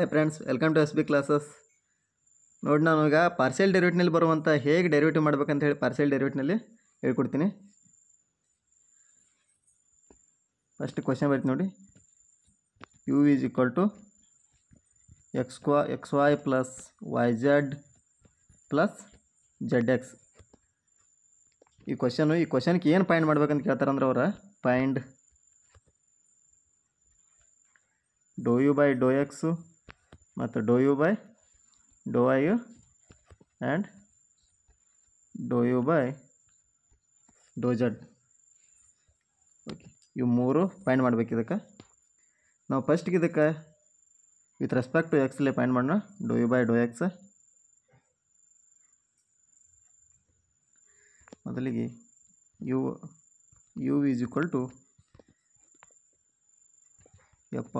Hi friends, welcome to S B classes. ನೋಡಿ, ನಾನು ಈಗ ಪಾರ್ಷಿಯಲ್ ಡೆರಿವೇಟಿವ್ನಲ್ಲಿ ಬರುವಂಥ ಹೇಗೆ ಡೆರಿವೇಟಿವ್ ಮಾಡ್ಬೇಕಂತ ಹೇಳಿ ಪಾರ್ಷಿಯಲ್ ಡೆರಿವೇಟಿವ್ನಲ್ಲಿ ಹೇಳ್ಕೊಡ್ತೀನಿ. ಫಸ್ಟ್ ಕ್ವಶನ್ ಬರ್ತೀನಿ ನೋಡಿ. U is equal to x y plus y z plus z x. ಈ ಕ್ವಶನ್ಗೆ ಏನು ಫೈಂಡ್ ಮಾಡ್ಬೇಕಂತ ಕೇಳ್ತಾರಂದ್ರೆ ಅವ್ರ find do u by do x ಮತ್ತು do u by do y and do u by do z. Okay, ಇವು ಮೂರು find ಮಾಡ್ಬೇಕು. ಇದಕ್ಕೆ ನಾವು ಫಸ್ಟ್ಗೆ ಇದಕ್ಕೆ ವಿತ್ ರೆಸ್ಪೆಕ್ಟ್ ಟು ಎಕ್ಸಲ್ಲೇ ಫೈಂಡ್ ಮಾಡೋಣ. Do u by do x ಮೊದಲಿಗೆ u is equal to f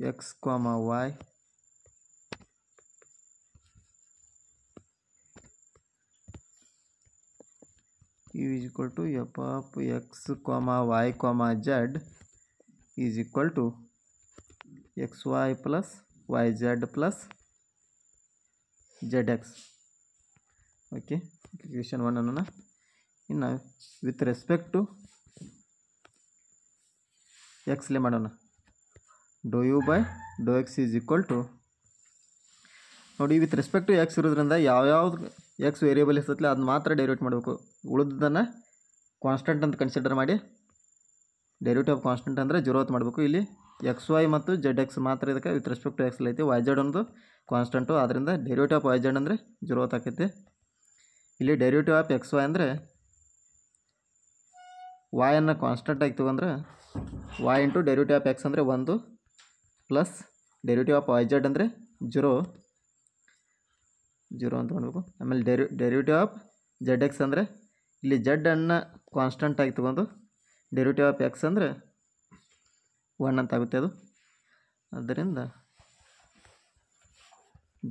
x comma Y u is equal to f of x comma y comma z is equal to xy plus yz plus zx. Okay, question 1 ಅನ್ನೋಣ. ಇನ್ನು with respect to ಎಕ್ಸ್ಲೇ ಮಾಡೋಣ. Do u by do x is equal to, ನೋಡಿ, with respect to x ಇರೋದ್ರಿಂದ ಯಾವ್ಯಾವ್ದು x variable ಇರ್ತೈತಲ್ಲ ಅದನ್ನ ಮಾತ್ರ ಡೆರಿವೇಟ್ ಮಾಡಬೇಕು. ಉಳಿದನ್ನು ಕಾನ್ಸ್ಟೆಂಟ್ ಅಂತ ಕನ್ಸಿಡರ್ ಮಾಡಿ ಡೆರಿವೇಟಿವ್ ಆಫ್ ಕಾನ್ಸ್ಟೆಂಟ್ ಅಂದರೆ 0 ಅಂತ ಮಾಡಬೇಕು. ಇಲ್ಲಿ ಎಕ್ಸ್ ವೈ ಮತ್ತು ಜೆಡ್ ಎಕ್ಸ್ ಮಾತ್ರ ಇದಕ್ಕೆ ವಿತ್ ರೆಸ್ಪೆಕ್ಟ್ ಟು ಎಕ್ಸ್ ಐತಿ. ವೈ ಜೆಡ್ ಒಂದು ಕಾನ್ಸ್ಟೆಂಟು, ಆದ್ದರಿಂದ ಡೆರಿವೇಟಿವ್ ಆಫ್ ವೈ ಜೆಡ್ ಅಂದರೆ 0 ಅಂತ ಆಕೈತಿ. ಇಲ್ಲಿ ಡೆರಿವೇಟಿವ್ ಆಫ್ ಎಕ್ಸ್ ವೈ ಅಂದರೆ ವಾಯನ್ನು ಕಾನ್ಸ್ಟೆಂಟ್ ಆಗಿ ತೊಗೊಂಡ್ರೆ y into derivative of x ಅಂದರೆ 1 plus derivative of y z ಅಂದರೆ 0 ಅಂತ ಮಾಡಬೇಕು. ಆಮೇಲೆ ಡೆರಿವೇಟಿವ್ ಆಫ್ ಜೆಡ್ ಎಕ್ಸ್ ಅಂದರೆ ಇಲ್ಲಿ ಜೆಡ್ಡನ್ನು ಕಾನ್ಸ್ಟೆಂಟ್ ಆಗಿ ತೊಗೊಂಡು ಡೆರಿವೇಟಿವ್ ಆಫ್ ಎಕ್ಸ್ ಅಂದರೆ 1 ಅಂತ ಆಗುತ್ತೆ ಅದು. ಆದ್ದರಿಂದ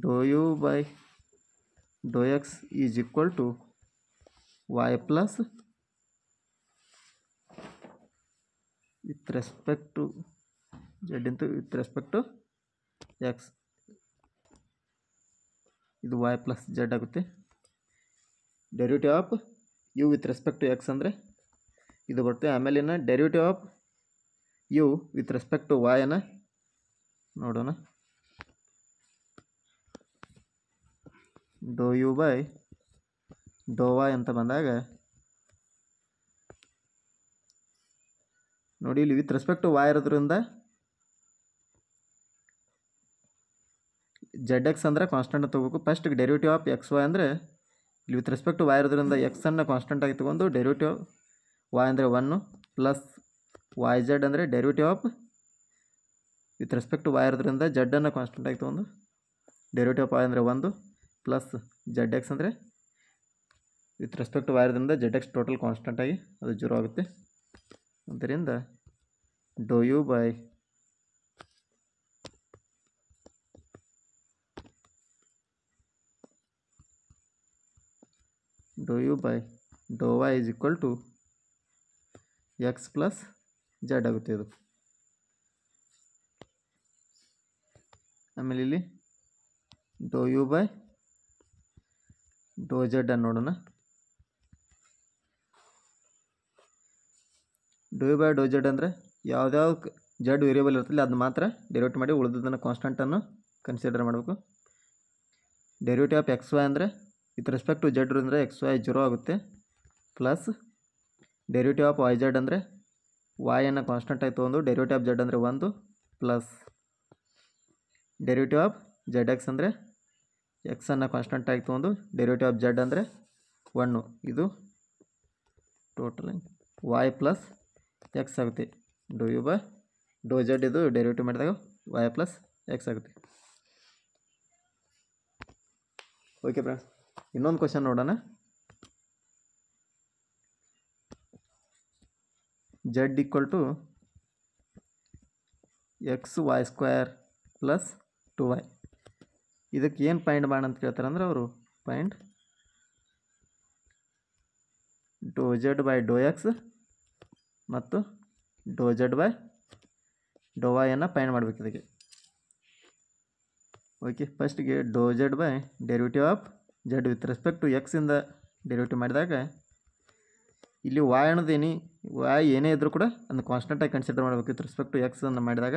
do u by do x is equal to y plus with respect to z into with respect to x. ಇದು ವೈ ಪ್ಲಸ್ ಜೆಡ್ ಆಗುತ್ತೆ. Derivative of u with respect to x ಅಂದರೆ ಇದು ಬರುತ್ತೆ. ಆಮೇಲಿನ derivative of u with respect to ವಾಯನ್ನ ನೋಡೋಣ. Do u by do y ಅಂತ ಬಂದಾಗ ನೋಡಿ, ಇಲ್ಲಿ ವಿತ್ ರೆಸ್ಪೆಕ್ಟ್ ಟು ವೈ ಇರೋದ್ರಿಂದ ಜೆಡ್ ಎಕ್ಸ್ ಅಂದರೆ ಕಾನ್ಸ್ಟೆಂಟ್ ತೊಗೋಬೇಕು. First derivative of x y ಅಂದರೆ ಇಲ್ಲಿ ವಿತ್ ರೆಸ್ಪೆಕ್ಟ್ ಟು ವೈ ಇರೋದ್ರಿಂದ ಎಕ್ಸನ್ನು ಕಾನ್ಸ್ಟೆಂಟ್ ಆಗಿ ತೊಗೊಂಡು ಡೆರಿವೇಟಿವ್ ವೈ ಅಂದರೆ 1 ಪ್ಲಸ್ ವೈ ಜೆಡ್ ಅಂದರೆ derivative of with respect to y ಇರೋದ್ರಿಂದ ಜೆಡ್ಡನ್ನು ಕಾನ್ಸ್ಟೆಂಟ್ ಆಗಿ ತೊಗೊಂಡು ಡೆರಿವೇಟಿವ್ ಆಫ್ ವೈ ಅಂದರೆ 1 ಪ್ಲಸ್ ಜೆಡ್ ಎಕ್ಸ್ ಅಂದರೆ ವಿತ್ ರೆಸ್ಪೆಕ್ಟ್ ಟು ವೈ ಇರೋದ್ರಿಂದ ಜೆಡ್ ಎಕ್ಸ್ ಟೋಟಲ್ ಕಾನ್ಸ್ಟೆಂಟ್ ಆಗಿ ಅದು 0 ಆಗುತ್ತೆ. ಆದ್ದರಿಂದ do u by do y is equal to x plus z ಆಗುತ್ತೆ ಇದು. ಆಮೇಲೆ ಇಲ್ಲಿ do u by do z ಅನ್ನು ನೋಡೋಣ. Do u by do z ಅಂದರೆ ಯಾವ್ದಾವ ಜೆಡ್ ವೇರಿಯೇಬಲ್ ಇರ್ತಲ್ಲ ಅದನ್ನ ಮಾತ್ರ ಡೆರಿವೇಟ್ ಮಾಡಿ ಉಳಿದದನ್ನು ಕಾನ್ಸ್ಟೆಂಟನ್ನು ಕನ್ಸಿಡರ್ ಮಾಡಬೇಕು. ಡೆರಿವೇಟಿವ್ ಆಫ್ ಎಕ್ಸ್ ವೈ ಅಂದರೆ ವಿತ್ ರೆಸ್ಪೆಕ್ಟ್ ಟು ಜೆಡ್ ಅಂದರೆ ಎಕ್ಸ್ ವೈ 0 ಆಗುತ್ತೆ plus derivative of y z ಅಂದರೆ ವಾಯನ್ನು ಕಾನ್ಸ್ಟೆಂಟ್ ಆಗಿ ತೊಗೊಂಡು ಡೆರಿವೇಟಿವ್ ಆಫ್ ಜೆಡ್ ಅಂದರೆ 1 plus derivative of Z x ಅಂದರೆ ಎಕ್ಸನ್ನು ಕಾನ್ಸ್ಟೆಂಟ್ ಆಗಿ ತೊಗೊಂಡು ಡೆರಿವೇಟಿವ್ ಆಫ್ ಜೆಡ್ ಅಂದರೆ 1. ಇದು ಟೋಟಲ್ ವೈ ಪ್ಲಸ್ ಎಕ್ಸ್ ಆಗುತ್ತೆ. Do u by do z ಇದು ಡೆರಿವೇಟಿವ್ ಮಾಡಿದಾಗ ವೈ ಪ್ಲಸ್ ಎಕ್ಸ್ ಆಗುತ್ತೆ. ಓಕೆ ಫ್ರೆಂಡ್ಸ್, ಇನ್ನೊಂದು ಕ್ವಶನ್ ನೋಡೋಣ. Z equal to x y square plus 2y. ಇದಕ್ಕೆ ಏನು ಫೈಂಡ್ ಮಾಡೋಣ ಅಂತ ಕೇಳ್ತಾರೆ ಅಂದ್ರೆ ಅವರು find do z by do x ಮತ್ತು ಡೋ ಜೆಡ್ ಬೈ ಡೋ ವೈಯನ್ನು ಫೈಂಡ್ ಮಾಡಬೇಕು. ಇದಕ್ಕೆ ಓಕೆ, ಫಸ್ಟಿಗೆ do z by derivative of z with respect to ಎಕ್ಸಿಂದ ಡೆರಿವೇಟಿವ್ ಮಾಡಿದಾಗ ಇಲ್ಲಿ ವಾಯ್ ಅನ್ನೋದೇನು ವಾಯ್ ಏನೇ ಇದ್ದರೂ ಕೂಡ ಅದನ್ನು ಕಾನ್ಸ್ಟೆಂಟಾಗಿ ಕನ್ಸಿಡರ್ ಮಾಡಬೇಕು. ವಿತ್ ರೆಸ್ಪೆಕ್ಟ್ ಟು ಎಕ್ಸ್ ಅನ್ನು ಮಾಡಿದಾಗ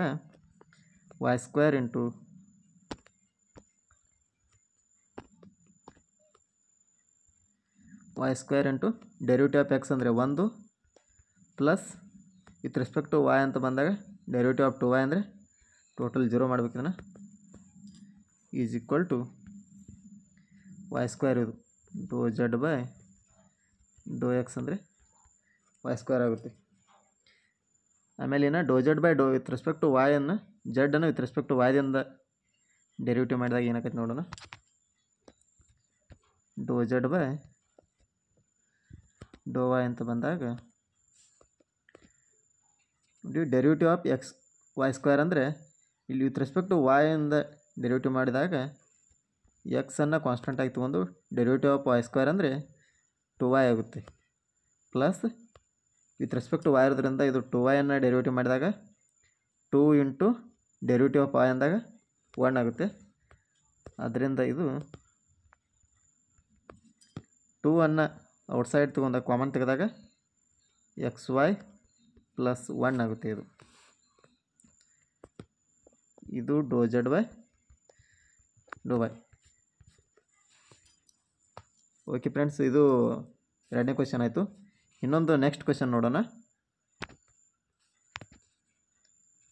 y square into derivative of x ಅಂದರೆ 1 plus with respect to y ಅಂತ ಬಂದಾಗ ಡೆರಿವೇಟಿವ್ ಆಫ್ 2y ಅಂದರೆ ಟೋಟಲ್ 0 ಮಾಡ್ಬೇಕು. ಇದನ್ನು is equal to y square ಇದು do z by do x ಅಂದರೆ ವಾಯ್ ಸ್ಕ್ವೇರ್ ಆಗುತ್ತೆ. ಆಮೇಲೆ ಇನ್ನು do z by do with respect to ವಾಯನ್ನು ಜೆಡ್ಡನ್ನು ವಿತ್ ರೆಸ್ಪೆಕ್ಟ್ ಟು ವಾಯ್ದಿಂದ ಡೆರಿವೇಟಿವ್ ಮಾಡಿದಾಗ ಏನಾಗೈತೆ ನೋಡೋಣ. Do z by do y ಅಂತ ಬಂದಾಗ derivative of x y square ಅಂದರೆ ಇಲ್ಲಿ ವಿತ್ ರೆಸ್ಪೆಕ್ಟ್ ಟು ವಾಯಿಂದ ಡೆರಿವೇಟಿವ್ ಮಾಡಿದಾಗ ಎಕ್ಸನ್ನು ಕಾನ್ಸ್ಟೆಂಟಾಗಿ ತೊಗೊಂಡು ಡೆರಿವೇಟಿವ್ ಆಫ್ ವಾಯ್ ಸ್ಕ್ವೇರ್ ಅಂದರೆ 2y ಆಗುತ್ತೆ. Plus with respect to y ಇರೋದ್ರಿಂದ ಇದು 2y ಅನ್ನು ಡೆರಿವೇಟಿವ್ ಮಾಡಿದಾಗ 2 ಇಂಟು ಡೆರಿವೇಟಿವ್ ಆಫ್ ವಾಯ್ ಅಂದಾಗ 1 ಆಗುತ್ತೆ. ಅದರಿಂದ ಇದು 2 ಅನ್ನು ಔಟ್ಸೈಡ್ ತೊಗೊಂಡಾಗ ಕಾಮನ್ ತೆಗೆದಾಗ xy ಪ್ಲಸ್ 1 ಆಗುತ್ತೆ. ಇದು do z by do y. Okay friends, ಇದು ಎರಡನೇ ಕ್ವೆಶನ್ ಆಯಿತು. ಇನ್ನೊಂದು ನೆಕ್ಸ್ಟ್ ಕ್ವೆಶನ್ ನೋಡೋಣ.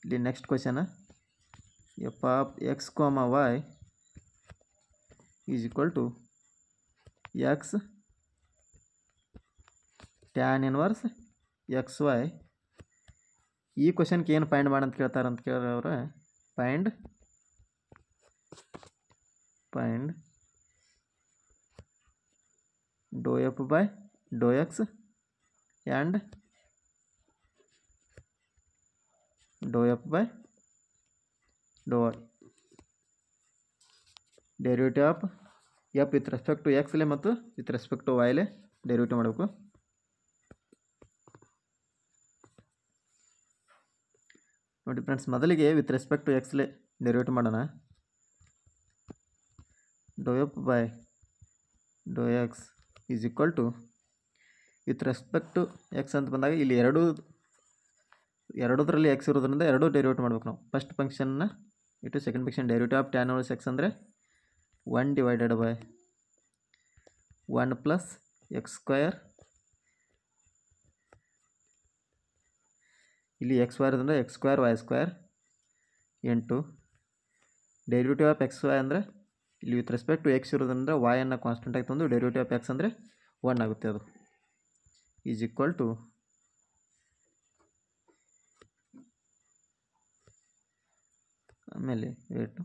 ಇಲ್ಲಿ next question f of x comma y is equal to x tan inverse x y. ಈ ಕ್ವೆಶನ್ಗೆ ಏನು ಫೈಂಡ್ ಮಾಡಂತ ಕೇಳ್ತಾರೆ ಅಂತ ಕೇಳಿದ್ರೆ find do f by do x and do f by do y. Derivative of f with respect to ಎಕ್ಸ್ಲೆ ಮತ್ತು with respect to ವೈಲೆ ಡೆರಿವೇಟಿವ್ ಮಾಡಬೇಕು. ನೋಡಿ ಫ್ರೆಂಡ್ಸ್, ಮೊದಲಿಗೆ ವಿತ್ ರೆಸ್ಪೆಕ್ಟ್ ಟು ಎಕ್ಸ್ಲೆ ಡೆರಿವೇಟಿವ್ ಮಾಡೋಣ. Do f by do x is equal to with respect to x ಅಂತ ಬಂದಾಗ ಇಲ್ಲಿ ಎರಡೂದರಲ್ಲಿ ಎಕ್ಸ್ ಇರೋದ್ರಿಂದ ಎರಡೂ ಡೆರಿವೇಟಿವ್ ಮಾಡ್ಬೇಕು ನಾವು. ಫಸ್ಟ್ ಫಂಕ್ಷನ್ನ ಇಟ್ಟು second function derivative of tan inverse x ಅಂದರೆ 1 divided by 1 plus x square. ಇಲ್ಲಿ ಎಕ್ಸ್ ವೈ ಇರೋದ್ರಿಂದ x square y square into derivative of x y ಅಂದರೆ ಇಲ್ಲಿ ವಿತ್ ರೆಸ್ಪೆಕ್ಟ್ ಟು ಎಕ್ಸ್ ಇರೋದ್ರಿಂದ ವಾಯನ್ನು ಕಾನ್ಸ್ಟೆಂಟಾಗಿ ತಂದು ಡೆರಿವೇಟಿವ್ ಆಫ್ ಎಕ್ಸ್ ಅಂದರೆ 1 ಆಗುತ್ತೆ. ಅದು ಈಸ್ ಈಕ್ವಲ್ ಟು ಆಮೇಲೆ ರೇಟು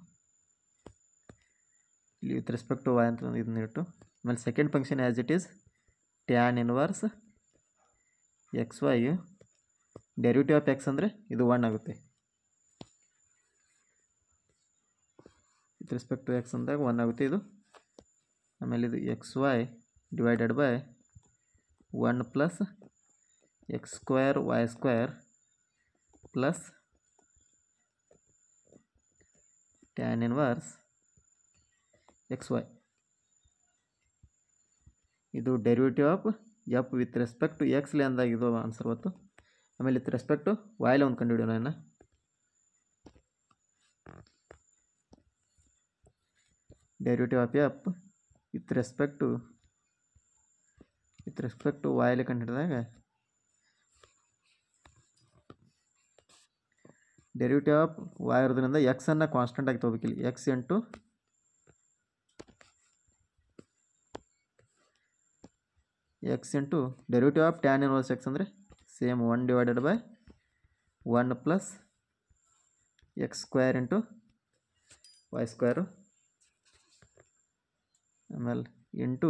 ಇಲ್ಲಿ ವಿತ್ ರೆಸ್ಪೆಕ್ಟ್ ಟು ವೈ ಅಂತ ಇದನ್ನ ಇಟ್ಟು ಆಮೇಲೆ second function as it is tan inverse x y derivative of x ಅಂದರೆ ಇದು 1 ಆಗುತ್ತೆ. ವಿತ್ ರೆಸ್ಪೆಕ್ಟ್ ಟು ಎಕ್ಸ್ ಅಂದಾಗ 1 ಆಗುತ್ತೆ ಇದು. ಆಮೇಲೆ ಇದು x y divided by 1 plus x square y square plus tan inverse x y. ಇದು derivative of f with respect to ಎಕ್ಸ್ಲೆ ಅಂದಾಗ ಇದು ಆನ್ಸರ್ ಹೊತ್ತು. ಆಮೇಲೆ ವಿತ್ ರೆಸ್ಪೆಕ್ಟ್ ಟು ವಾಯ್ಲೆ ಒಂದು ಕಂಡುಹಿಡಿಯೋಣ. ಇನ್ನು derivative of f with respect to ವಾಯ್ಲೆ ಕಂಡುಹಿಡಿದಾಗ ಡೆರಿವೇಟಿವ್ ಆಫ್ ವಾಯ್ ಇರೋದ್ರಿಂದ ಎಕ್ಸನ್ನು ಕಾನ್ಸ್ಟೆಂಟ್ ಆಗಿ ತೊಗೋಬೇಕಿಲ್ಲ. X into derivative of tan inverse x ಅಂದರೆ same 1 divided by 1 plus x square into y square. ಆಮೇಲೆ into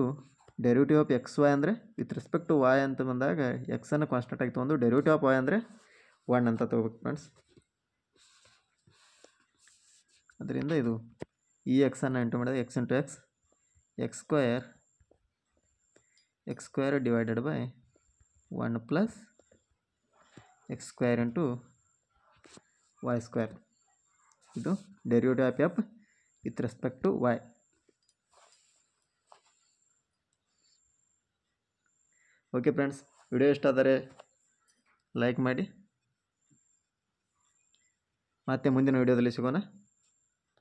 derivative of x y ಅಂದರೆ with respect to y ಅಂತ ಬಂದಾಗ ಎಕ್ಸನ್ನು ಕಾನ್ಸ್ಟೆಂಟ್ ಆಗಿ ತೊಗೊಂಡು ಡೆರಿವೇಟಿವ್ ಆಫ್ ವಾಯ್ ಅಂದರೆ 1 ಅಂತ ತೊಗೋಬೇಕು ಫ್ರೆಂಡ್ಸ್. ಅದರಿಂದ ಇದು ಈ ಎಕ್ಸನ್ನು ಇಂಟು ಮಾಡಿದಾಗ x into x square divided by 1 plus x square into y square. ಇದು derivative of f with respect to y. Okay friends, video ಇಷ್ಟ ಆದರೆ ಲೈಕ್ ಮಾಡಿ. ಮತ್ತೆ ಮುಂದಿನ ವಿಡಿಯೋದಲ್ಲಿ ಸಿಗೋಣ.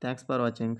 Thanks for watching.